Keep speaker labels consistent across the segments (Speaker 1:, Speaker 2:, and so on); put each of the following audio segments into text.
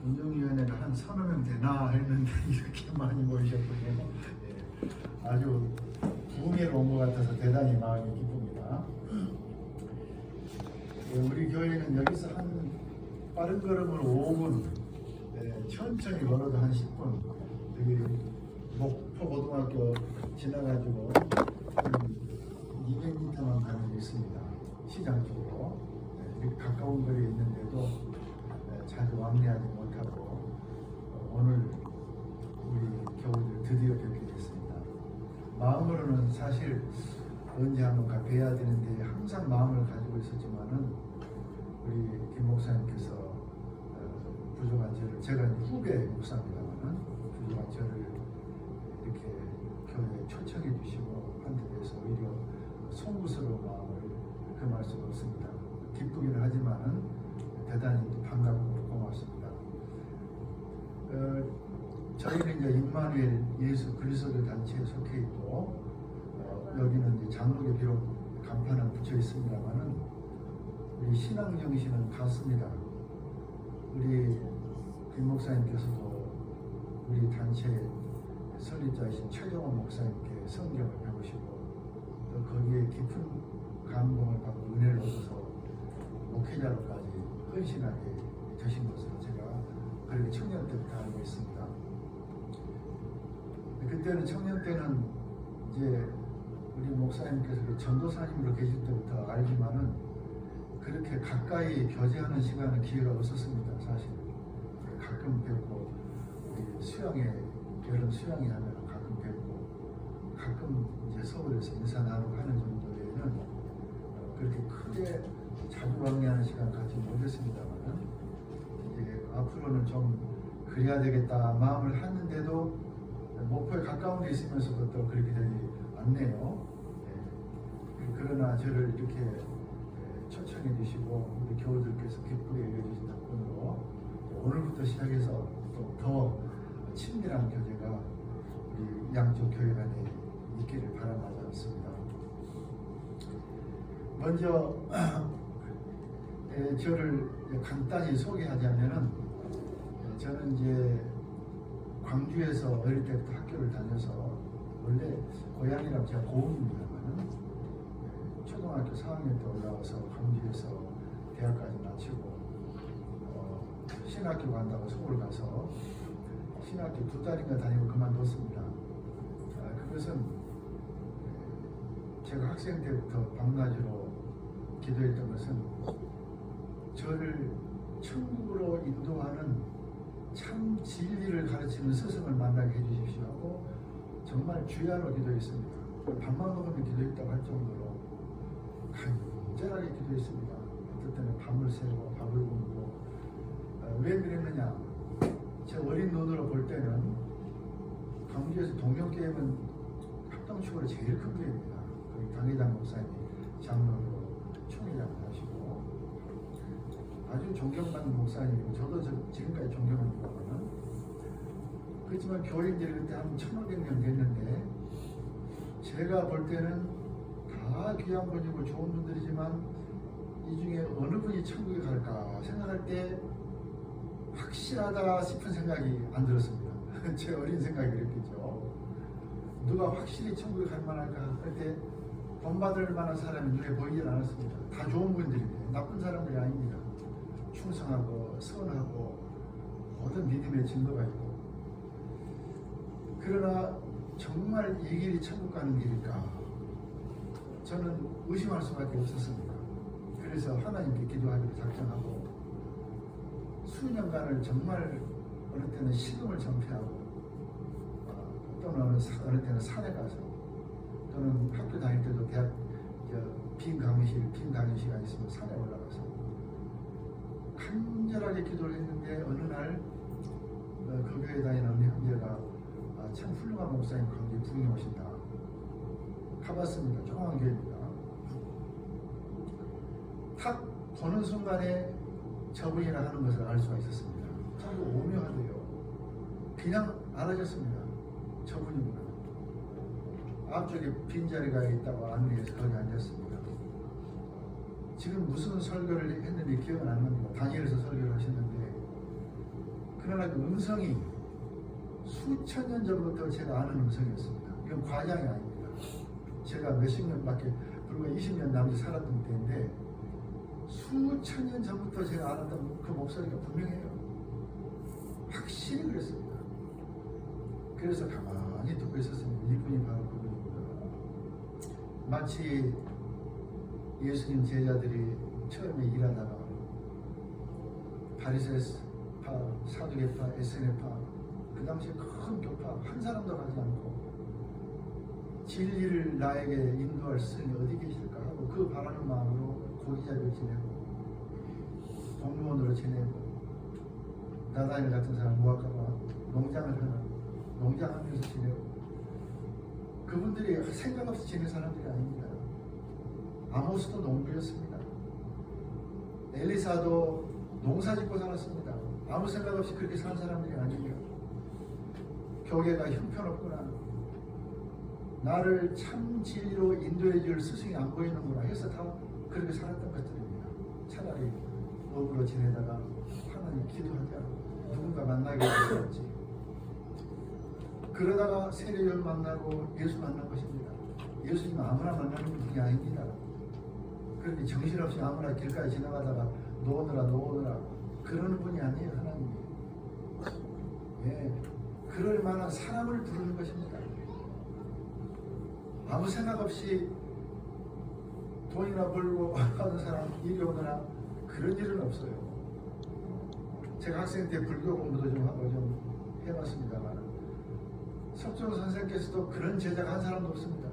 Speaker 1: 운영위원회를 한 서너 명 되나 했는데 이렇게 많이 모이셨군요. 예, 아주 부흥회로 온 것 같아서 대단히 마음이 기쁩니다. 예, 우리 교회는 여기서 한 빠른 걸음으로 5분, 예, 천천히 걸어도 한 10분, 여기 목포 고등학교 지나가지고 한 200m만 가는 게 있습니다. 시장 쪽으로. 예, 이렇게 가까운 거리에 있는데도 자주 왕래하지 못하고 오늘 우리 교우들 드디어 뵙게 됐습니다. 마음으로는 사실 언제 한번 뵈야 되는데 항상 마음을 가지고 있었지만은 우리 김 목사님께서 부족한 저를, 제가 후배 목사입니다만은 부족한 저를 이렇게 교회에 초청해 주시고 한 데 대해서 오히려 송구스러운 마음을 금할 수가 없습니다. 기쁘기는 하지만은 대단히 반갑고 고맙습니다. 저희는 이제 임마누엘 예수 그리스도 단체에 속해 있고 여기는 이제 장로교 비록 간판은 붙여 있습니다만은 우리 신앙 정신은 같습니다. 우리 김 목사님께서도 우리 단체 설립자이신 최정원 목사님께 성경을 배우시고 또 거기에 깊은 감동을 받고 은혜를 얻어서 목회자로까지 헌신하게 되신 것으로 제가 그렇게 청년 때부터 알고 있습니다. 그때는 청년 때는 이제 우리 목사님께서 전도사님으로 계실 때부터 알지만은 그렇게 가까이 교제하는 시간은 기회가 없었습니다. 사실 가끔 뵙고 우리 수양회 여름 수양회 하면 가끔 뵙고 가끔 이제 서울에서 인사 나누고 하는 정도 외에는 그렇게 크게 자주 왕래하는 시간 갖지 못했습니다만은 이제 앞으로는 좀 그래야 되겠다 마음을 했는데도 목포에 가까운 데 있으면서도 또 그렇게 되지 않네요. 그러나 저를 이렇게 초청해 주시고 우리 교우들께서 기쁘게 여겨주신 덕분으로 오늘부터 시작해서 또 더 친밀한 교제가 우리 양쪽 교회 간에 있기를 바라마지 않습니다. 먼저 저를 간단히 소개하자면은 저는 이제 광주에서 어릴 때부터 학교를 다녀서 원래 고향이라고 제가 고흥입니다만은 초등학교 4학년 때 올라와서 광주에서 대학까지 마치고 신학교 간다고 서울 가서 신학교 2달인가 다니고 그만뒀습니다. 그것은 제가 학생 때부터 밤낮으로 기도했던 것은 저를 천국으로 인도하는 참 진리를 가르치는 스승을 만나게 해주십시오 하고 정말 주야로 기도했습니다. 밥만 먹으면 기도했다고 할 정도로 간절하게 기도했습니다. 어떨 때는 밤을 새고 밥을 굶고 왜 그랬느냐, 제 어린 눈으로 볼 때는 광주에서 동경교회는 합동축으로 제일 큰 교회입니다. 거기 강회장 목사님이 장로로 총회장을 하시고 아주 존경받는 목사님이고 저도 지금까지 존경합니다만은 그렇지만 교인들이 그때 한 1,500명 됐는데 제가 볼 때는 다 귀한 분이고 좋은 분들이지만 이 중에 어느 분이 천국에 갈까 생각할 때 확실하다 싶은 생각이 안 들었습니다. 제 어린 생각이 그랬겠죠. 누가 확실히 천국에 갈 만할까 할 때 본받을 만한 사람이 눈에 보이질 않았습니다. 다 좋은 분들인데 나쁜 사람들이 아닙니다. 충성하고 선하고 모든 믿음의 증거가 있고 그러나 정말 이 길이 천국 가는 길일까 저는 의심할 수밖에 없었습니다. 그래서 하나님께 기도하기로 작정하고 수년간을 정말 어느 때는 식음을 전폐하고 또는 어느 때는 산에 가서 또는 학교 다닐 때도 대학 빈 강의시간 있으면 산에 올라가서 간절하게 기도를 했는데 어느 날 그 교회 다니는 어느 형제가 참 훌륭한 목사님 광주에 부흥해 오신다. 가봤습니다. 조그만 교회입니다. 탁 보는 순간에 저분이라 하는 것을 알 수가 있었습니다. 참 오묘하대요. 그냥 알아졌습니다. 저분이구나. 앞쪽에 빈자리가 있다고 안내해서 거기 앉았습니다. 지금 무슨 설교를 했는지 기억은 안 납니다. 다니엘에서 설교를 하셨는데 그러나 그 음성이 수천 년 전부터 제가 아는 음성이었습니다. 이건 과장이 아닙니다. 제가 몇십 년밖에 불과 20년 남짓 살았던 때인데 수천 년 전부터 제가 알았던 그 목소리가 분명해요. 확실히 그랬습니다. 그래서 가만히 듣고 있었습니다. 이분이 바로 그분입니다. 마치 예수님 제자들이 처음에 일하다가 바리새파, 사두개파, 에세네파 그 당시에 큰 교파 한 사람도 가지 않고 진리를 나에게 인도할 스승이 어디 계실까 하고 그 바라는 마음으로 고기잡이를 지내고 공무원으로 지내고 나다니 같은 사람 무학가가 농장을 하는 농장하면서 지내고 그분들이 생각 없이 지낸 사람들이 아닙니다. 아모스도 농부였습니다. 엘리사도 농사짓고 살았습니다. 아무 생각 없이 그렇게 산 사람들이 아니에요. 교계가 형편없구나, 나를 참 진리로 인도해 줄 스승이 안 보이는구나 해서 다 그렇게 살았던 것들입니다. 차라리 업으로 지내다가 하나님 기도하자, 누군가 만나게 되었지. 그러다가 세례요한 만나고 예수 만난 것입니다. 예수님은 아무나 만나는 분이 아닙니다. 그렇게 정신없이 아무나 길가에 지나가다가 노느라 그러는 분이 아니에요. 하나님이. 예, 그럴 만한 사람을 부르는 것입니다. 아무 생각 없이 돈이나 벌고 하는 사람 이리 오느라 그런 일은 없어요. 제가 학생 때 불교 공부도 좀 하고 좀 해봤습니다만 석종 선생께서도 그런 제자가 한 사람도 없습니다.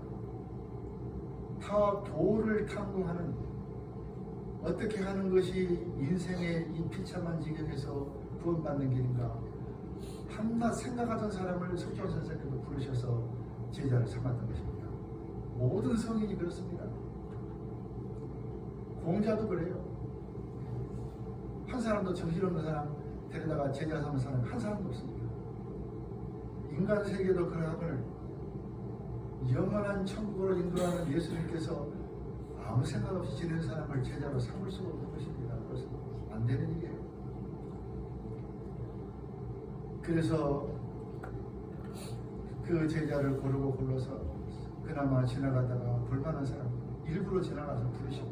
Speaker 1: 다 도를 탐구하는, 어떻게 하는 것이 인생의 이 비참한 지경에서 구원받는 길인가 한낱 생각하던 사람을 석종 선생께서 부르셔서 제자를 삼았던 것입니다. 모든 성인이 그렇습니다. 공자도 그래요. 한 사람도 정신없는 사람 데려다가 제자 삼은 사람 한 사람도 없습니다. 인간 세계도 그러함을 영원한 천국으로 인도하는 예수님께서 아무 생각 없이 지내는 사람을 제자로 삼을 수가 없는 것입니다. 그래서 안 되는 일이에요. 그래서 그 제자를 고르고 골라서 그나마 지나가다가 볼만한 사람 일부러 지나가서 부르시고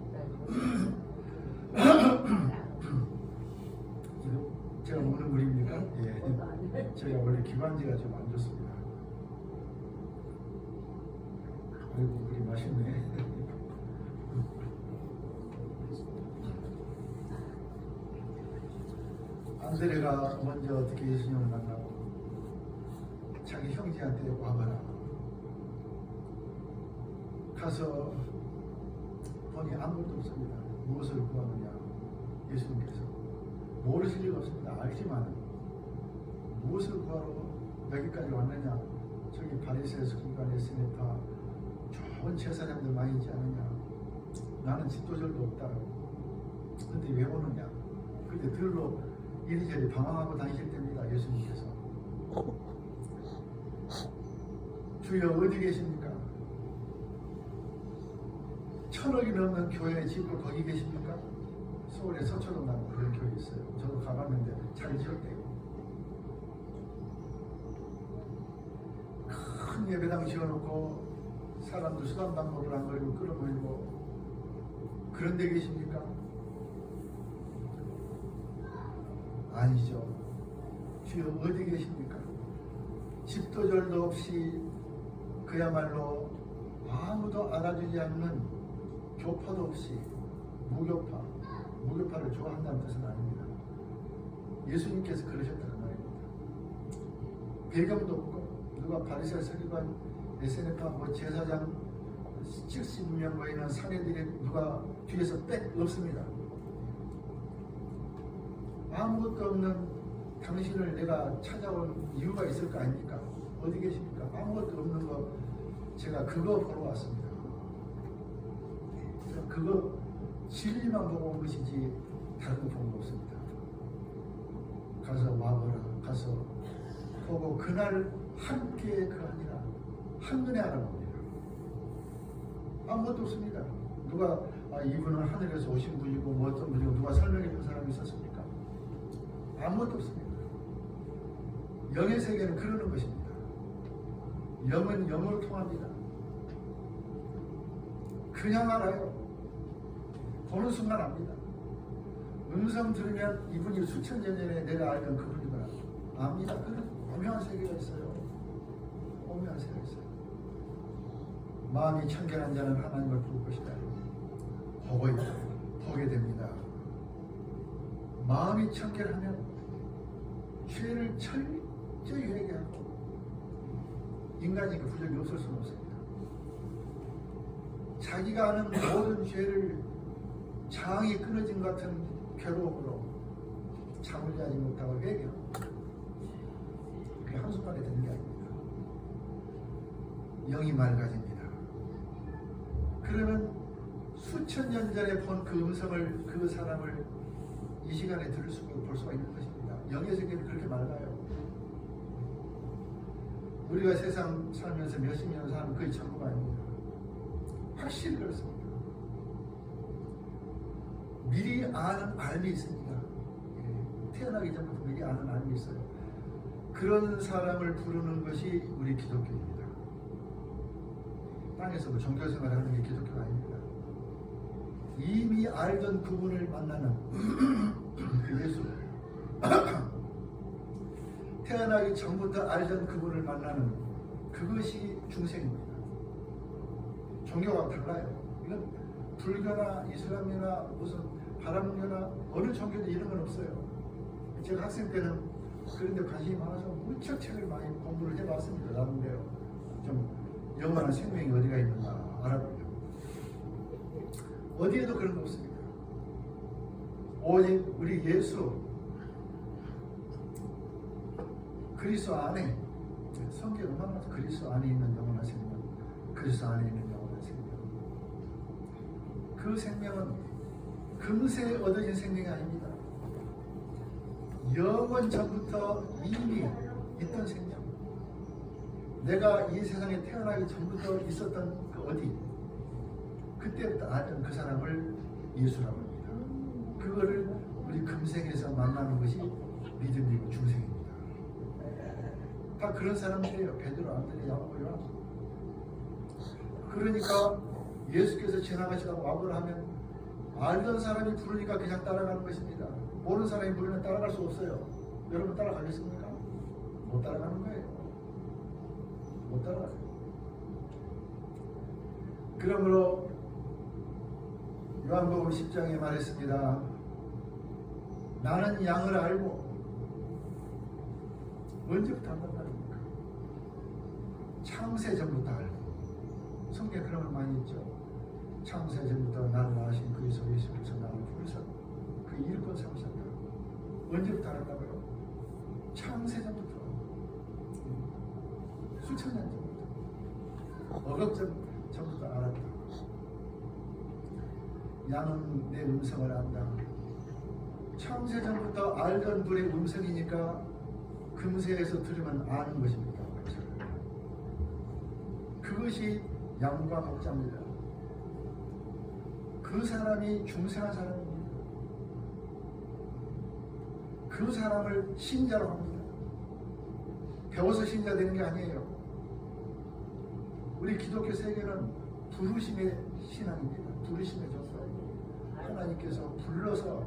Speaker 1: 이거 제가 먹는 물입니까? 예. 제가 원래 기관지가 좀 안 좋습니다. 아이고 물이 맛있네. 안드레가 먼저 어떻게 예수님을 만나고 자기 형제한테 와봐라. 가서 보니 아무것도 없습니다. 무엇을 구하느냐? 예수님께서 모르실 리가 없습니다. 알지만 무엇을 구하러 여기까지 왔느냐? 저기 바리새, 서기관, 에세네파 좋은 제사장들 많이 있지 않느냐? 나는 집도절도 없다. 근데 왜 오느냐? 그때 들로 이리저리 방황하고 다니실 때입니다. 예수님께서. 주여 어디 계십니까? 1000억이 넘는 교회 집을 거기 계십니까? 서울에 서초동라고 그런 교회 있어요. 저도 가봤는데 잘 지었대요. 큰 예배당 지어놓고 사람들 수단방법을 안 걸리고 끌어모이고 그런 데 계십니까? 아니죠. 주여 어디 계십니까? 집도절도 없이 그야말로 아무도 알아주지 않는 교파도 없이 무교파를 좋아한다는 뜻은 아닙니다. 예수님께서 그러셨다는 말입니다. 배경도 없고 누가 바리새, 서기관, 에세네파, 제사장 70명 모이는 사내들이 누가 뒤에서 빽 없습니다. 아무것도 없는 당신을 내가 찾아온 이유가 있을 거 아닙니까? 어디 계십니까? 아무것도 없는 거 제가 그거 보러 왔습니다. 그거 진리만 보고 온 것이지 다른 거 본 거 없습니다. 가서 와보라. 가서 보고 그날 함께 그 아니라 한눈에 알아봅니다. 아무것도 없습니다. 누가 이분은 하늘에서 오신 분이고 뭐 어떤 분이고 누가 설명해 준 사람이 있었습니까? 아무것도 없습니다. 영의 세계는 그러는 것입니다. 영은 영으로 통합니다. 그냥 알아요. 보는 순간 압니다. 음성 들으면 이분이 수천 년 전에 내가 알던 그분이구나 압니다. 그런 오묘한 세계가 있어요. 오묘한 세계가 있어요. 마음이 청결한 자는 하나님을 볼 것이다. 보게 됩니다. 마음이 청결하면 죄를 철저히 회개하고 인간이 그 부족이 없을 수는 없습니다. 자기가 아는 모든 죄를 장이 끊어진 것 같은 괴로움으로 잠을 자지 못하고 회개하고 그게 한순간에 되는 게 아닙니다. 영이 맑아집니다. 그러면 수천 년 전에 본 그 음성을 그 사람을 이 시간에 들을 수가 볼 수가 있는 것입니다. 영의 세계는 그렇게 맑아요. 우리가 세상 살면서 몇십 년 사는 거의 전부가 아닙니다. 확실히 그렇습니다. 미리 아는 알미 있습니다. 태어나기 전부터 미리 아는 알미 있어요. 그런 사람을 부르는 것이 우리 기독교입니다. 땅에서 뭐 종교생활 하는 게 기독교가 아닙니다. 이미 알던 그분을 만나는 그 예수 태어나기 전부터 알던 그분을 만나는 그것이 중생입니다. 종교가 달라요. 이건 불교나 이슬람이나 무슨 바람교나 어느 종교도 이런 건 없어요. 제가 학생 때는 그런 데 관심이 많아서 무척 책을 많이 공부를 해봤습니다. 나름대로 좀 영원한 생명이 어디가 있는가 알아보려고. 어디에도 그런 거 없습니다. 오직 우리 예수 그리스도 안에 성경 얼마나 그리스도 안에 있는 영원한 생명, 그리스도 안에 있는 영원한 생명. 그 생명은 금세 얻어진 생명이 아닙니다. 영원 전부터 이미 있던 생명. 내가 이 세상에 태어나기 전부터 있었던 그 어디, 그때부터 알던 그 사람을 예수라고 합니다. 그거를 우리 금생에서 만나는 것이 믿음이고 중생입니다. 다 그런 사람들이에요. 베드로, 안드레, 야고보, 요한. 그러니까 예수께서 지나가시다가 와보라 하면 알던 사람이 부르니까 그냥 따라가는 것입니다. 모르는 사람이 부르면 따라갈 수 없어요. 여러분 따라가겠습니까? 못 따라가는 거예요. 못 따라가요. 그러므로 요한복음 10장에 말했습니다. 나는 양을 알고 언제부터 한단 말입니까? 창세 전부터 알고. 성경에 그런 걸 많이 있죠. 창세 전부터 나를 낳으신 그리스도 예수께서 나를 부르사 그 일꾼 삼으셨다. 언제부터 알았다고요? 창세 전부터. 수천 년 전부터. 억억 전부터 알았다. 양은 내 음성을 안다. 창세 전부터 알던 분의 음성이니까 금세에서 들으면 아는 것입니다. 그것이 양과 목자입니다. 그 사람이 중생한 사람입니다. 그 사람을 신자로 합니다. 배워서 신자 되는 게 아니에요. 우리 기독교 세계는 부르심의 신앙입니다. 부르심의 종교예요. 하나님께서 불러서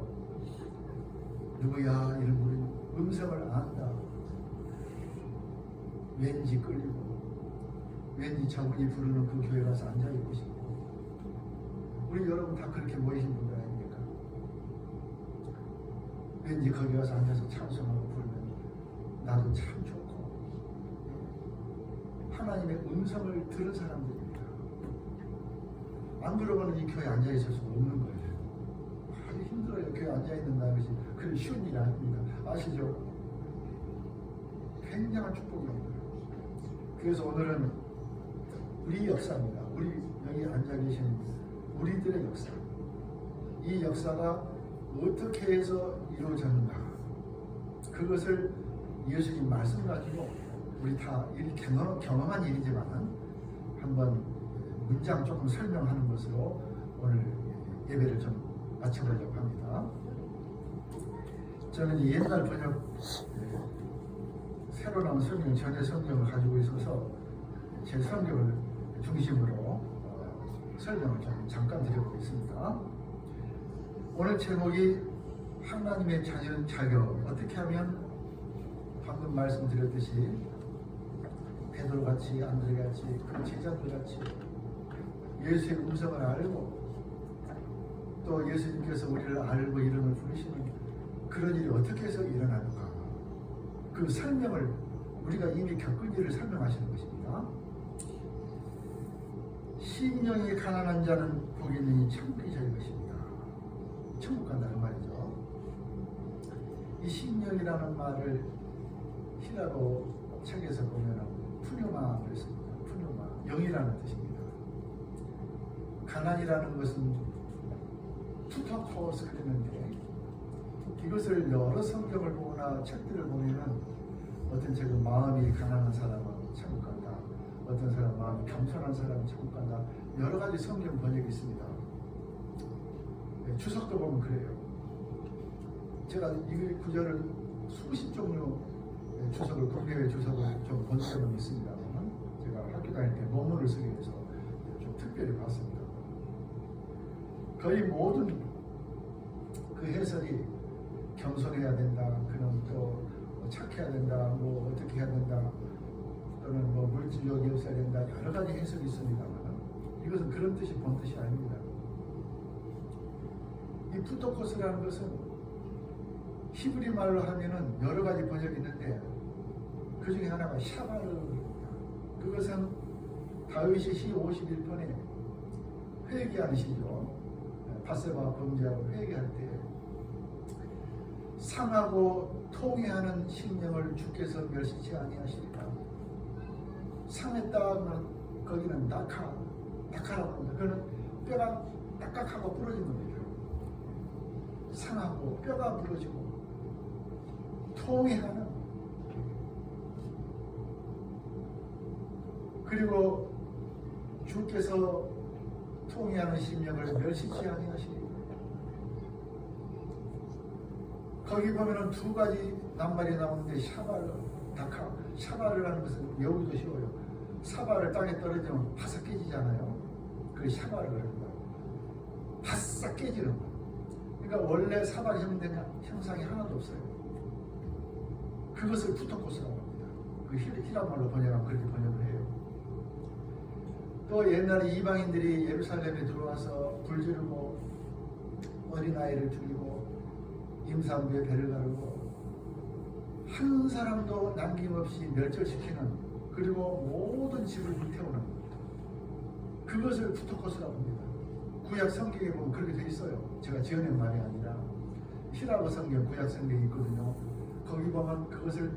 Speaker 1: 누구야 이런 우리 음성을 안다. 왠지 끌리고 왠지 저분이 부르는 그 교회 가서 앉아있고 싶고. 우리 여러분 다 그렇게 모이신 분들 아닙니까? 왠지 거기 가서 앉아서 찬송하고 부르면 나도 참 좋고. 하나님의 음성을 들은 사람들입니다. 안 그러고는 이 교회에 앉아있을 수가 없는 거예요. 아주 힘들어요. 교회에 앉아있는다는 것이 그리 쉬운 일이 아닙니다. 아시죠? 굉장한 축복입니다. 그래서 오늘은 우리 역사입니다. 우리 여기 앉아 계신 우리들의 역사. 이 역사가 어떻게 해서 이루어졌는가. 그것을 예수님 말씀 가지고 우리 다 경험한 일이지만 한번 문장 조금 설명하는 것으로 오늘 예배를 좀 마쳐보려고 합니다. 저는 옛날 번역 새로 나온 성경 전에 성경을 가지고 있어서 제 성경을 중심으로 설명을 좀 잠깐 드려보겠습니다. 오늘 제목이 하나님의 자녀 자격. 어떻게 하면 방금 말씀드렸듯이 베드로같이 안드레같이 그 제자들같이 예수의 음성을 알고 또 예수님께서 우리를 알고 이름을 부르시는 그런 일이 어떻게 해서 일어나는가, 그 설명을 우리가 이미 겪은 일을 설명하시는 것입니다. 심령이 가난한 자는 복이 있느니 천국이 저희 것입니다. 천국 간다는 말이죠. 이 심령이라는 말을 히라로 책에서 보면 푸뇨마를 씁니다. 푸뇨마, 영이라는 뜻입니다. 가난이라는 것은 투터코스 그랬는데 이것을 여러 성경을 보거나 책들을 보면은 어떤 책은 마음이 가난한 사람은 천국 간다, 어떤 사람은 마음이 겸손한 사람은 천국 간다, 여러 가지 성경 번역이 있습니다. 주석도 보면 그래요. 제가 이 구절을 수십 종류 주석을, 국내외 주석을 좀 본 적은 있습니다만 제가 학교 다닐 때 논문을 쓰기 위해서 좀 특별히 봤습니다. 거의 모든 그 해설이 겸손해야 된다, 그는 또 착해야 된다, 뭐 어떻게 해야 된다, 또는 뭐 물질력이 없어야 된다, 여러 가지 해석이 있습니다만 이것은 그런 뜻이 본 뜻이 아닙니다. 이 푸토코스라는 것은 히브리 말로 하면은 여러 가지 번역이 있는데 그 중에 하나가 샤바르입니다. 그것은 다윗이 시 51편에 회개하는 시죠. 바세바 범죄하고 회개할 때 상하고 통회하는 심령을 주께서 멸시치 아니하시리라. 상했다 하면 거기는 낙하라고 합니다. 그는 뼈가 딱딱하고 부러진 겁니다. 상하고 뼈가 부러지고 통회하는, 그리고 주께서 통회하는 심령을 멸시치 아니하시리라. 거기 보면은 두 가지 낱말이 나오는데 샤바르, 다카. 샤바르라는 것은 외우기도 쉬워요. 사바를 땅에 떨어지면 바싹 깨지잖아요. 그게 샤바르가 합니다. 바싹 깨지는 거. 그러니까 원래 사발 형상이 하나도 없어요. 그것을 푸토코스라고 합니다. 그 히라말로 번역하면 그렇게 번역을 해요. 또 옛날에 이방인들이 예루살렘에 들어와서 불지르고 어린아이를 죽이고 임산부의 배를 가르고 한 사람도 남김없이 멸절시키는, 그리고 모든 집을 불태우는, 그것을 푸토코스라고 합니다. 구약 성경에 보면 그렇게 돼 있어요. 제가 지어낸 말이 아니라 히라고 성경, 구약 성경이 있거든요. 거기 보면 그것을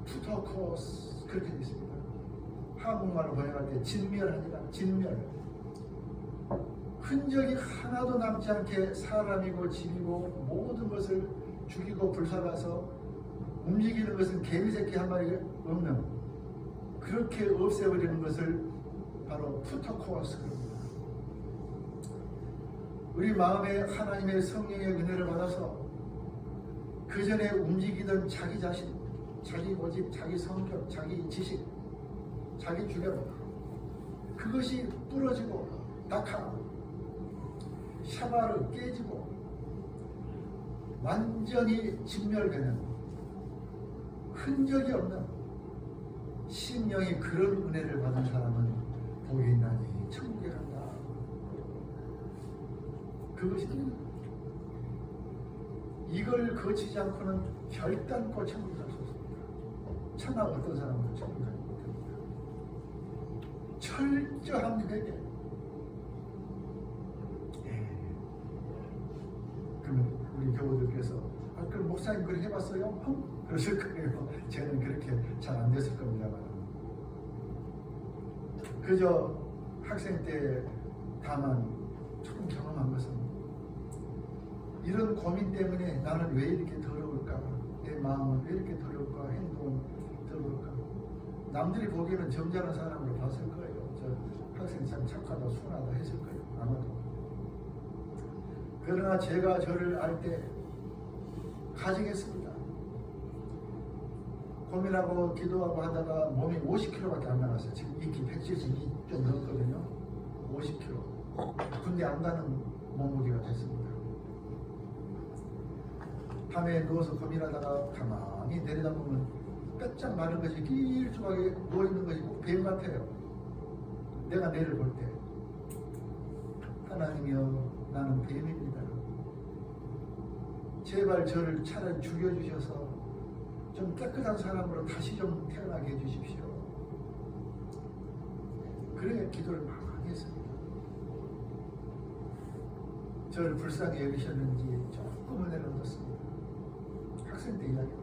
Speaker 1: 푸토코스 그렇게 돼 있습니다. 한국말로 번역할 때 진멸하니라, 진멸. 흔적이 하나도 남지 않게 사람이고 집이고 모든 것을 죽이고 불살라서 움직이는 것은 개미새끼 한 마리 없는, 그렇게 없애버리는 것을 바로 푸토코스입니다. 우리 마음에 하나님의 성령의 은혜를 받아서 그 전에 움직이던 자기 자신, 자기 고집, 자기 성격, 자기 지식, 자기 주변, 그것이 부러지고 낙하, 샤바르 깨지고 완전히 진멸되는, 흔적이 없는 심령이 그런 은혜를 받은 사람은 복이 있나니 천국에 간다. 그것이 이걸 거치지 않고는 결단코 천국에 갈 수 없습니다. 천하 어떤 사람은 천국에 가지 못합니다. 철저한 회개. 그러면 우리 교우들께서 그럼 목사님 그렇게 해봤어요? 그러실 거예요. 저는 그렇게 잘 안 됐을 겁니다만 그저 학생 때 다만 조금 경험한 것은 이런 고민 때문에 나는 왜 이렇게 더러울까? 내 마음은 왜 이렇게 더러울까? 행동은 더러울까? 남들이 보기에는 점잖은 사람으로 봤을 거예요. 저 학생 참 착하다, 순하다 했을 거예요. 아마도. 그러나 제가 저를 알 때 가정했습니다. 고민하고 기도하고 하다가 몸이 50kg밖에 안 나갔어요. 지금 이키 172 좀 넘거든요. 50kg. 군대 안 가는 몸무게가 됐습니다. 밤에 누워서 고민하다가 가만히 내려다보면 뼈짝 마른 것이 길쭉하게 누워있는 것이 꼭 뱀 같아요. 내가 내를 볼 때 하나님이여 나는 뱀입니다. 제발 저를 차라리 죽여주셔서 좀 깨끗한 사람으로 다시 좀 태어나게 해주십시오. 그래 기도를 많이 했습니다. 저를 불쌍히 여기셨는지 조금 은혜를 얻었습니다. 학생 때 이야기입니다.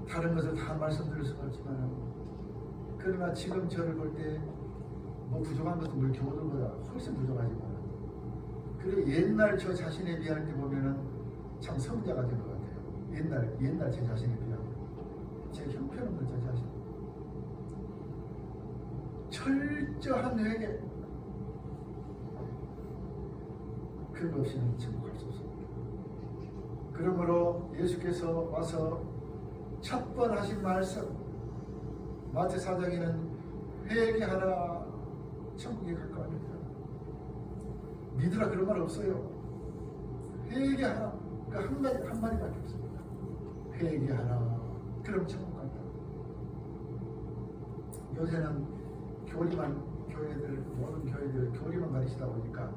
Speaker 1: 다른 것을 다 말씀드릴 수가 없지만 그러나 지금 저를 볼 때 뭐 부족한 것도 우리 교우들보다 훨씬 부족하지만 그리고 옛날 저 자신에 비할 때 보면은 참 성자가 된 것 같아요. 옛날 제 자신에 비하면 제 형편없는 저 자신 철저한 회개 그런 것 없이는 증복할 수 없습니다. 그러므로 예수께서 와서 첫 번 하신 말씀 마태 4장에는 회개하라 천국에 가까워합니다. 믿으라 그런 말 없어요. 회개하라 그 한마디밖에 없습니다. 회개하라 그럼 천국 간다. 요새는 교리만 교회들 모든 교회들 교리만 가르치다 보니까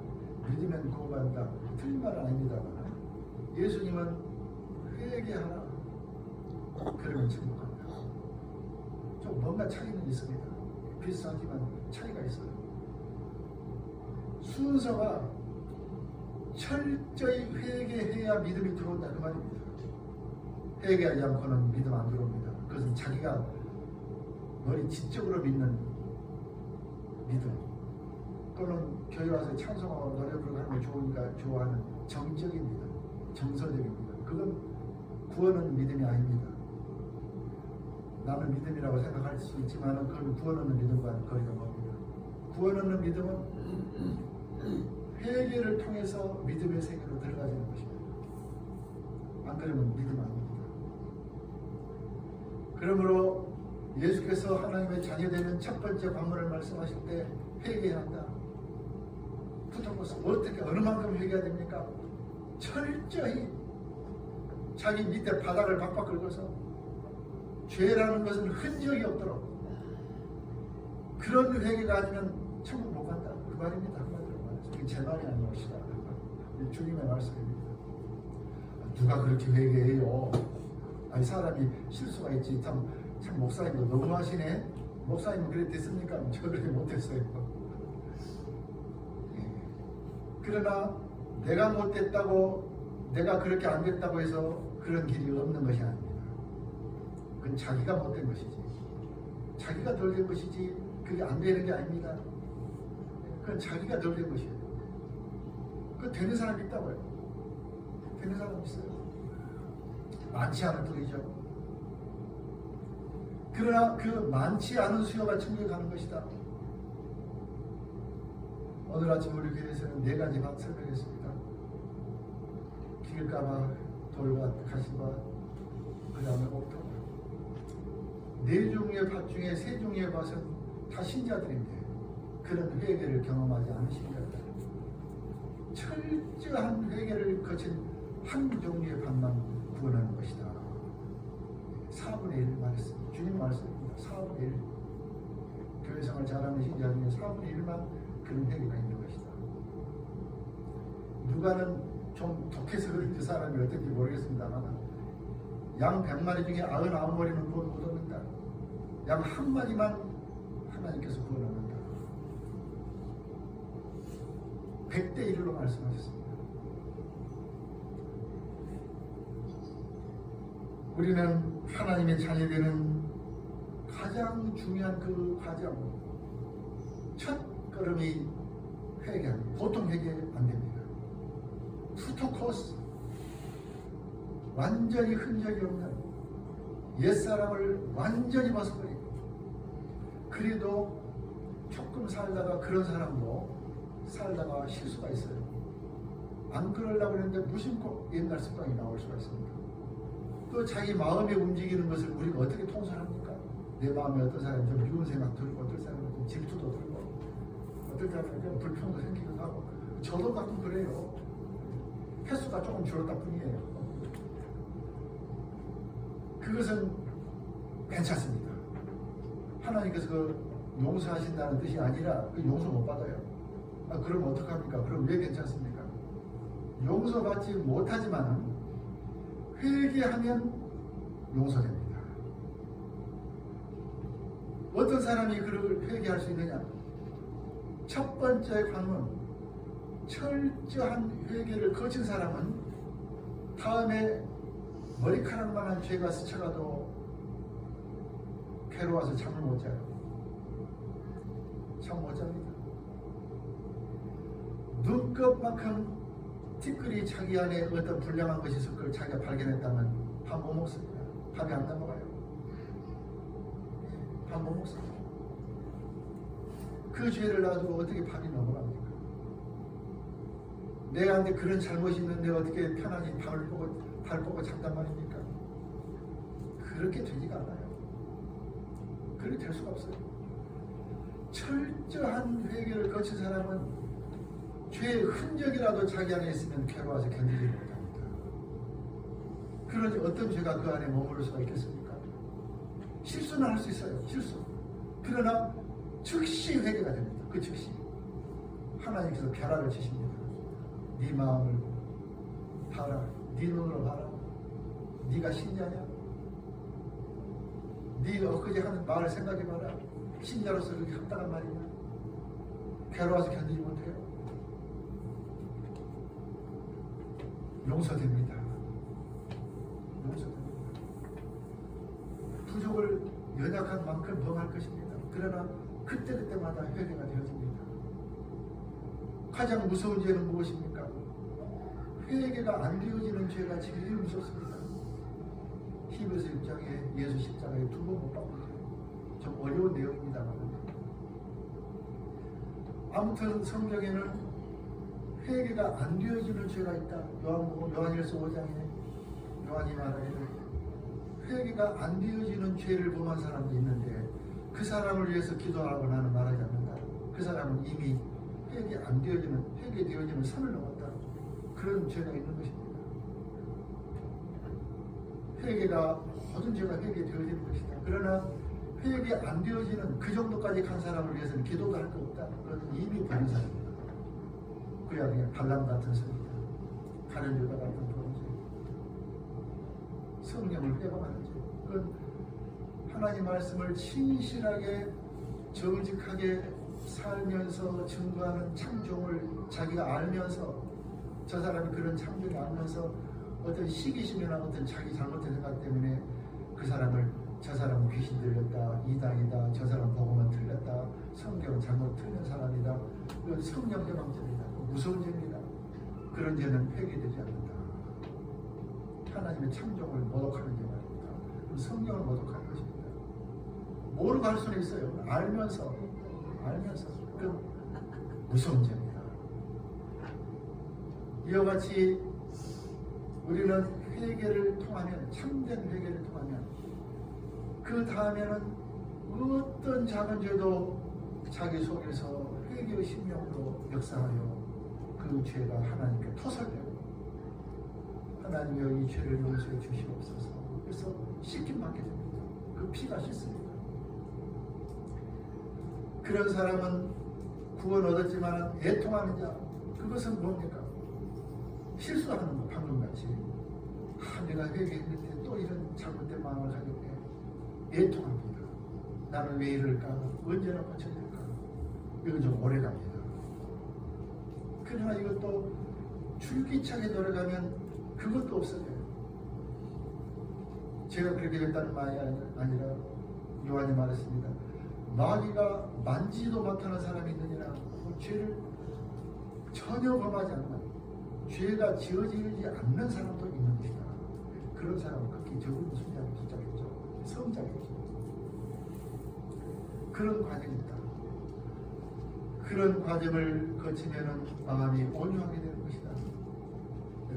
Speaker 1: 믿으면 구원받는다 틀린 말은 아닙니다만 예수님은 회개하라 그러면 천국 간다. 좀 뭔가 차이는 있습니다. 비슷하지만 차이가 있어요. 순서가 철저히 회개해야 믿음이 들어온다 그 말입니다. 회개하지 않고는 믿음 안 들어옵니다. 그것은 자기가 머리 지적으로 믿는 믿음 또는 교회 와서 찬송하고 노래 부르고 하는 걸 좋으니까 좋아하는 정적인 믿음, 정서적인 믿음 그건 구원은 믿음이 아닙니다. 나는 믿음이라고 생각할 수 있지만 그건 구원 없는 믿음과는 거리가 멉니다. 구원 없는 믿음은 회개를 통해서 믿음의 세계로 들어가지는 것입니다. 안 그러면 믿음 아닙니다. 그러므로 예수께서 하나님의 자녀되는 첫 번째 관문을 말씀하실 때 회개해야 한다. 부탁해서 어떻게 어느 만큼 회개해야 됩니까? 철저히 자기 밑에 바닥을 박박 긁어서 죄라는 것은 흔적이 없도록 그런 회개가 아니면 천국 못 간다 그 말입니다. 한마디로 말해서 이게 제 말이 아니옵시다. 주님의 말씀입니다. 누가 그렇게 회개해요? 아니 사람이 실수가 있지. 참 목사님도 너무하시네. 목사님은 그래 됐습니까? 저 그렇게 못했어요. 그러나 내가 못됐다고 내가 그렇게 안 됐다고 해서 그런 길이 없는 것이 아닙니다. 그건 자기가 못된 것이지 자기가 덜 된 것이지 그게 안 되는 게 아닙니다. 그건 자기가 덜 된 것이에요. 그 되는 사람이 있다고요. 되는 사람이 있어요. 많지 않을 뿐이죠. 그러나 그 많지 않은 수요가 천국에 가는 것이다. 오늘 아침 우리 교회에서는 4가지 설명했습니다. 길가와 돌밭, 가시밭, 그 다음에 옥토 4종류의 밭 중에 3종류의 밭은 다 신자들인데 그런 회개를 경험하지 않으신 자들 철저한 회개를 거친 한 종류의 밭만 구원하는 것이다. 4분의 1 말했습니다. 주님 말씀입니다. 4분의 1 교회생활 잘하는 신자 중에 4분의 1만 그런 회개가 있는 것이다. 누가는 좀 독해서 그런지 사람이 어떤지 모르겠습니다만 양 100마리 중에 99마리는 구원 못 얻는다. 양 1마리만 하나님께서 구원합니다. 100대 1로 말씀하셨습니다. 우리는 하나님의 자녀되는 가장 중요한 그 과정 첫 걸음이 회개합니다. 보통 회개 안 됩니다. 푸토코스 완전히 흔적이 없는 옛사람을 완전히 벗어버리고 그래도 조금 살다가 그런 사람도 살다가 실수가 있어요. 안 그러려고 했는데 무심코 옛날 습관이 나올 수가 있습니다. 또 자기 마음에 움직이는 것을 우리가 어떻게 통솔합니까? 내 마음에 어떤 사람이 좀 미운 생각 들고 어떤 사람은 좀 질투도 들고 어떤 사람은 좀 불평도 생기기도 하고 저도 가끔 그래요. 횟수가 조금 줄었다 뿐이에요. 그것은 괜찮습니다. 하나님께서 그 용서하신다는 뜻이 아니라 그 용서 못 받아요. 그럼 어떡합니까? 그럼 왜 괜찮습니까? 용서받지 못하지만 회개하면 용서됩니다. 어떤 사람이 그를 회개할 수 있느냐? 첫 번째 관문, 철저한 회개를 거친 사람은 다음에 머리카락만한 죄가 스쳐가도 괴로워서 잠을 못 자요. 잠 못 잡니다. 눈곱만큼 티끌이 자기 안에 어떤 불량한 것이 있을 걸 자기가 발견했다면 밥 못 먹습니다. 밥이 안 넘어가요. 밥 못 먹습니다. 그 죄를 놔두고 어떻게 밥이 넘어갑니까? 내한테 그런 잘못이 있는데 어떻게 편안히 발 보고 잡단 말입니까? 그렇게 되지가 않아요. 그렇게 될 수가 없어요. 철저한 회개를 거친 사람은 죄의 흔적이라도 자기 안에 있으면 괴로워서 견디지 못합니다. 그러니 어떤 죄가 그 안에 머무를 수가 있겠습니까? 실수는 할 수 있어요. 실수. 그러나 즉시 회개가 됩니다. 그 즉시. 하나님께서 벼락을 치십니다. 네 마음을 봐라. 네 눈으로 봐라. 네가 신자냐? 네가 엊그제 하는 말을 생각해봐라. 신자로서 그렇게 합당한 말이냐? 괴로워서 견디지 못해요. 용서됩니다. 용서됩니다. 부족을 연약한 만큼 범할 것입니다. 그러나 그때마다 회개가 되어집니다. 가장 무서운 죄는 무엇입니까? 회개가 안 되어지는 죄가 제일 무섭습니다. 히브리서 6장에 예수 십자가에 2번 못 박은 좀 어려운 내용입니다만 아무튼 성경에는 회개가 안 되어지는 죄가 있다. 요한일서 5장에 요한이 말하기를 회개가 안 되어지는 죄를 범한 사람도 있는데 그 사람을 위해서 기도하라고 나는 말하지 않는다. 그 사람은 이미 회개되어지는 선을 넘었다. 그런 죄가 있는 것입니다. 회개가 모든 죄가 회개되어지는 것이다. 그러나 회개 안 되어지는 그 정도까지 간 사람을 위해서는 기도도 할 거 없다. 그것은 이미 버린 사람입니다. 그야 그냥 발람 같은 소리다. 가련 유다 같은 그런 죄. 성령을 빼박하는 죄. 그건 하나님 말씀을 신실하게 정직하게 살면서 증거하는 참종을 자기가 알면서 저 사람이 그런 참종을 알면서 어떤 시기심이나 어떤 자기 잘못된 생각 때문에 저 사람은 귀신 들렸다, 이당이다, 저 사람 복음은 틀렸다, 성경은 잘못 틀린 사람이다. 이건 성령 해방죄입니다. 무서운 죄입니다. 그런 죄는 회개되지 않는다. 하나님의 창조를 모독하는 죄 말입니다. 성경을 모독하는 것입니다. 모르고 할 수는 있어요. 알면서 그 무서운 죄입니다. 이와 같이 우리는 회개를 통하면 참된 회개를 통하면 그 다음에는 어떤 작은 죄도 자기 속에서 회개의 심령으로 역사하여 그 죄가 하나님께 토설되고 하나님여 이 죄를 용서해 주시옵소서. 그래서 씻김 받게 됩니다. 그 피가 씻습니다. 그런 사람은 구원 얻었지만 애통하는 자, 그것은 뭡니까? 실수하는 거, 방금같이. 내가 회개했는데 또 이런 잘못된 마음을 가졌네. 애통합니다. 나는 왜 이럴까? 언제나 고쳐질까? 이건 좀 오래 갑니다. 그러나 이것도 줄기차게 노력하면 그것도 없어져요. 제가 그렇게 됐다는 말이 아니라 요한이 말했습니다. 마귀가 만지도 못하는 사람이 있느니라. 죄를 전혀 범하지 않는, 죄가 지어지지 않는 사람도 있는 것이다. 그런 사람은 극히 적은 숫자겠죠. 성자겠죠. 그런 과정이 있다. 그런 과정을 거치면은 마음이 온유하게 되는 것이다.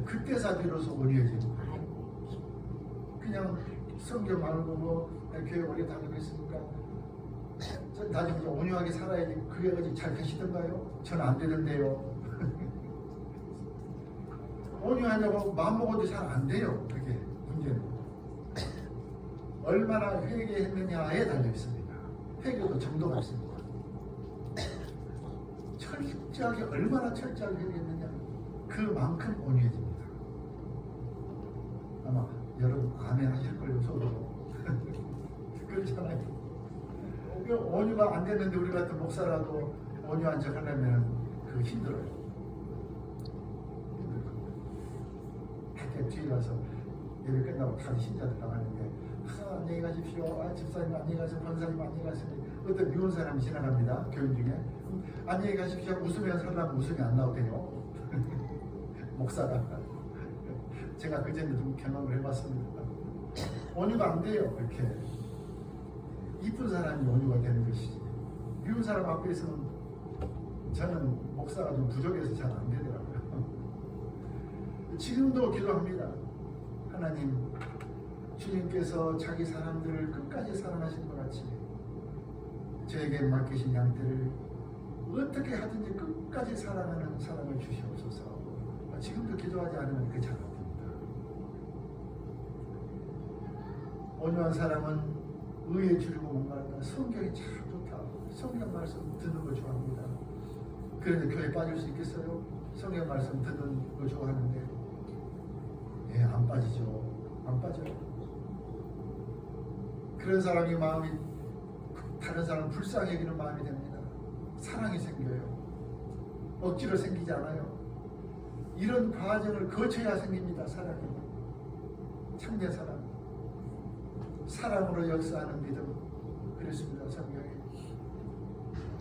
Speaker 1: 그때서 비로소 온유해지는 거예요. 그냥 성경 말고 뭐 교회 오래 다니고 있으니까 나중에 온유하게 살아야지. 그게 어디 잘 되시던가요? 저는 안 되던데요. 온유하려고 마음먹어도 잘 안 돼요. 그게 문제는 얼마나 회개했느냐에 달려 있습니다. 회개도 정도가 있습니다. 철저하게 얼마나 철저하게 회개했느냐 그만큼 온유해집니다. 아마 여러분 아멘 하실 걸요. 저도 그렇잖아요. 온유가 안 됐는데 우리 같은 목사라도 온유한 척 하려면 그 힘들어요. 그때 뒤에 가서 예배 끝나고 다른 신자들 나가는데 안녕히 가십시오. 집사님 안녕히 가세요. 권사님 안녕히 가세요. 어떤 미운 사람이 지나갑니다. 교인 중에 안녕히 가십시오. 웃으면서 하려면 웃음이 안 나오대요. 목사가 제가 그전에 좀 경험을 해봤습니다. 온유가 안 돼요. 그렇게 이쁜 사람이 온유가 되는 것이지 미운 사람 앞에 있으면 저는 목사가 좀 부족해서 잘 안 되더라고요. 지금도 기도합니다. 하나님, 주님께서 자기 사람들을 끝까지 사랑하신 것 같이 저에게 맡기신 양떼를 어떻게 하든지 끝까지 사랑하는 사랑을 주시옵소서. 지금도 기도하지 않으면 그게 잘 안 됩니다. 온유한 사람은 의에 주려고 뭔가한다. 성경이 참 좋다. 성경 말씀 듣는 거 좋아합니다. 그런데 교회 빠질 수 있겠어요? 성경 말씀 듣는 거 좋아하는데 안 빠지죠. 안 빠져요. 그런 사람이 마음이 다른 사람 불쌍히 여기는 마음이 됩니다. 사랑이 생겨요. 억지로 생기지 않아요. 이런 과정을 거쳐야 생깁니다. 사랑이. 참된 사랑. 사랑으로 역사하는 믿음. 그랬습니다. 성경에.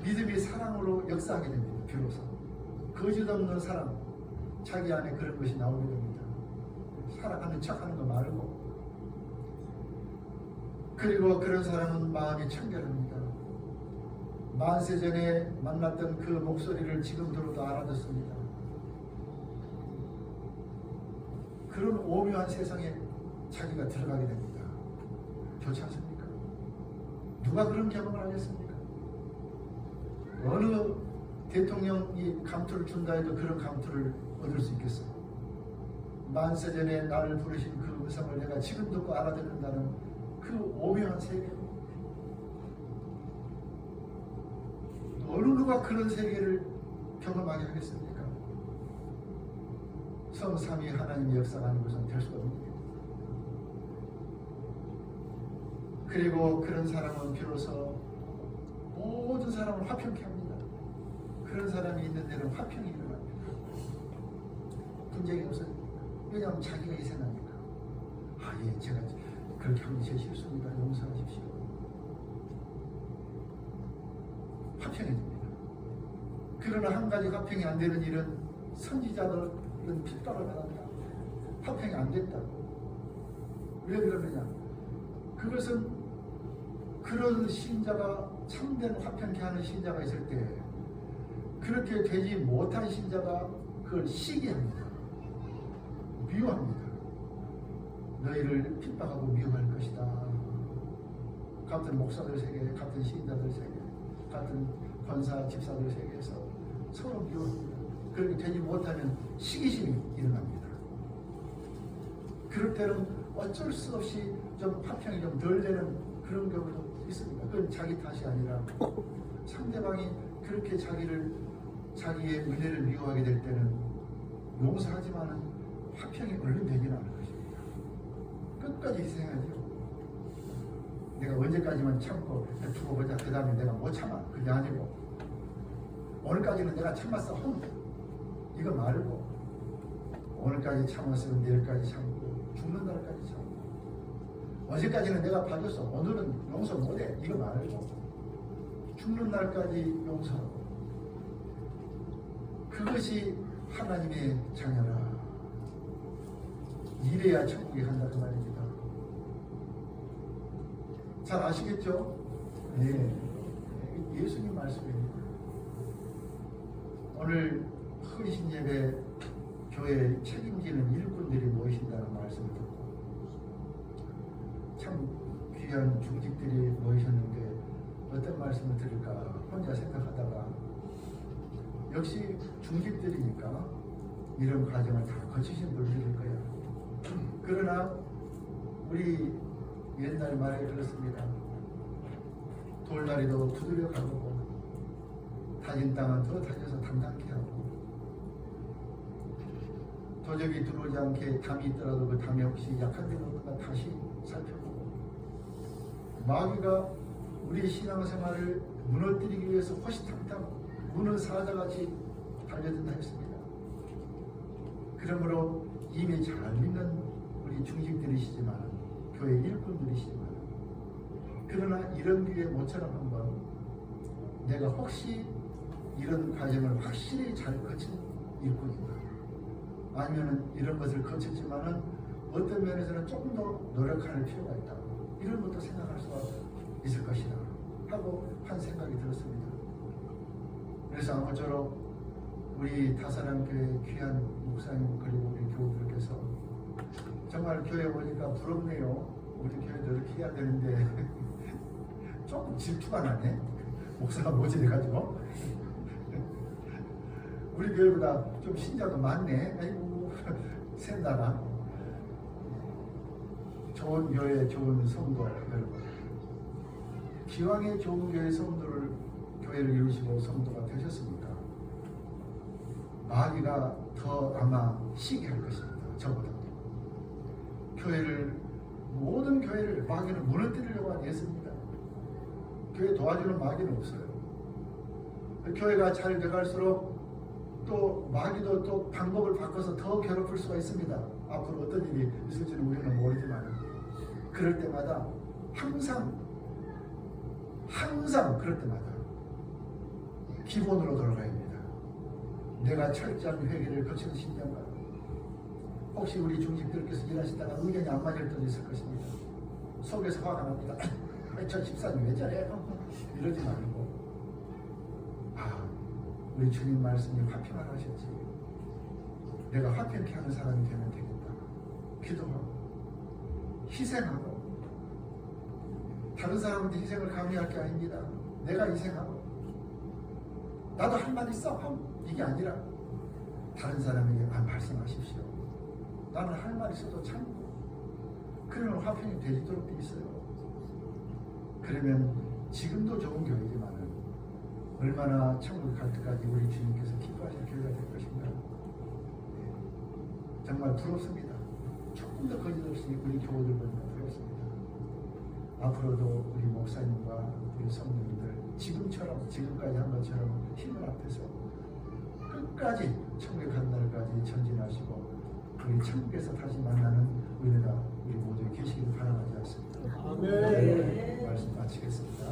Speaker 1: 믿음이 사랑으로 역사하게 됩니다. 비로소. 거짓 없는 사랑. 자기 안에 그런 것이 나오게 됩니다. 사랑하는 척하는 거 말고. 그리고 그런 사람은 마음이 청결합니다. 만세 전에 만났던 그 목소리를 지금 들어도 알아듣습니다. 그런 오묘한 세상에 자기가 들어가게 됩니다. 좋지 않습니까? 누가 그런 경험을 하겠습니까? 어느 대통령이 감투를 준다 해도 그런 감투를 얻을 수 있겠어요? 만세 전에 나를 부르신 그 음성을 내가 지금 듣고 알아듣는다는 그 오묘한 세계. 어느 누가 그런 세계를 경험하게 하겠습니까? 성삼위 하나님의 역사가 아닌 것은 될 수가 없는 거예요. 그리고 그런 사람은 비로소 모든 사람을 화평케 합니다. 그런 사람이 있는 데는 화평이 일어납니다. 분쟁이 없어집니다. 왜냐하면 자기가 희생하니까. 예, 제가 그렇게 하면 제 실수입니다. 용서하십시오. 화평해집니다. 그러나 한 가지 화평이 안 되는 일은 선지자들은 핍박을 받았다. 화평이 안 됐다고. 왜 그러느냐? 그것은 그런 신자가 참된 화평케 하는 신자가 있을 때 그렇게 되지 못한 신자가 그걸 시기합니다. 미워합니다. 너희를 핍박하고 미워할 것이다. 같은 목사들 세계, 같은 신자들 세계, 같은 권사, 집사들 세계에서 서로 미워합니다. 그렇게 되지 못하면 시기심이 일어납니다. 그럴 때는 어쩔 수 없이 좀 화평이 좀 덜 되는 그런 경우도 있습니다. 그건 자기 탓이 아니라 상대방이 그렇게 자기의 은혜를 미워하게 될 때는 용서하지만은 화평이 얼른 되지는 않을 것입니다. 끝까지 희생하죠. 내가 언제까지만 참고 두고 보자. 그 다음에 내가 못 참아. 그게 아니고 오늘까지는 내가 참았어. 이거 말고 오늘까지 참았으면 내일까지 참고 죽는 날까지 참고 어제까지는 내가 봐줬어. 오늘은 용서 못해. 이거 말고 죽는 날까지 용서하고 그것이 하나님의 자녀라. 이래야 천국에 간다 그 말입니다. 잘 아시겠죠? 네. 예수님 말씀입니다. 오늘 헌신 예배 교회 책임지는 일꾼들이 모이신다는 말씀을 듣고 참 귀한 중직들이 모이셨는데 어떤 말씀을 드릴까 혼자 생각하다가 역시 중직들이니까 이런 과정을 다 거치신 분들일 거야. 그러나 우리 옛날 말에 그렇습니다. 돌다리도 두드려 가보고 다진 땅은 더 다져서 담담케 하고 도적이 들어오지 않게 담이 있더라도 그 담에 혹시 약한 데가 없는가 다시 살펴보고 마귀가 우리 신앙생활을 무너뜨리기 위해서 호시탐탐 무는 사자같이 달려든다 했습니다. 그러므로 이미 잘 믿는 우리 중직들이시지만 교회 일꾼들이시지만 그러나 이런 기회에 모처럼 한번 내가 혹시 이런 과정을 확실히 잘 거친 일꾼인가 아니면 이런 것을 거쳤지만은 어떤 면에서는 조금 더 노력할 필요가 있다 이런 것도 생각할 수가 있을 것이다 하고 한 생각이 들었습니다. 그래서 아무쪼록 우리 다사랑교회 귀한 목사님 그리고 우리 교우들께서 정말 교회 오니까 부럽네요. 우리 교회도 이렇게 해야 되는데 조금 질투가 나네. 목사가 모질해가지고 우리 교회보다 좀 신자도 많네. 아이고 샌다나. 좋은 교회 좋은 성도 여러분 기왕에 좋은 교회 성도를 교회를 이루시고 성도가 되셨습니다. 마귀가 더 아마 시기 할 것입니다. 저보다 교회를 모든 교회를 마귀는 무너뜨리려고 하지 했습니다. 교회 도와주는 마귀는 없어요. 교회가 잘 돼갈수록 또 마귀도 또 방법을 바꿔서 더 괴롭힐 수가 있습니다. 앞으로 어떤 일이 있을지는 우리는 모르지만 그럴 때마다 항상 그럴 때마다 기본으로 돌아가야 합니다. 내가 철저한 회개를 거치는 신념과 혹시 우리 중직들께서 일하시다가 의견이 안 맞을 때도 있을 것입니다. 속에서 화가 납니다. 저 집사님 왜 저래? 이러지 말고 우리 주님 말씀이 화평하라 하셨지. 내가 화평케 하는 사람이 되면 되겠다. 기도하고 희생하고 다른 사람한테 희생을 강요할 게 아닙니다. 내가 희생하고 나도 할 말 있어 이게 아니라 다른 사람에게 말씀하십시오. 나는 할 말 있어도 참고 그러면 화평이 되도록 돼 있어요. 그러면 지금도 좋은 교회지만 얼마나 천국에 갈 때까지 우리 주님께서 기뻐하실 교회가 될 것인가. 정말 부럽습니다. 조금 더 거짓없이 우리 교우들 보니까 부럽습니다. 앞으로도 우리 목사님과 우리 성도님들 지금까지 한 것처럼 힘을 앞에서 끝까지 천국에 간 날까지 전진하시고 우리 천국에서 다시 만나는 은혜가 우리 모두에 계시길 바라지 않습니다.
Speaker 2: 아멘.
Speaker 1: 말씀 마치겠습니다.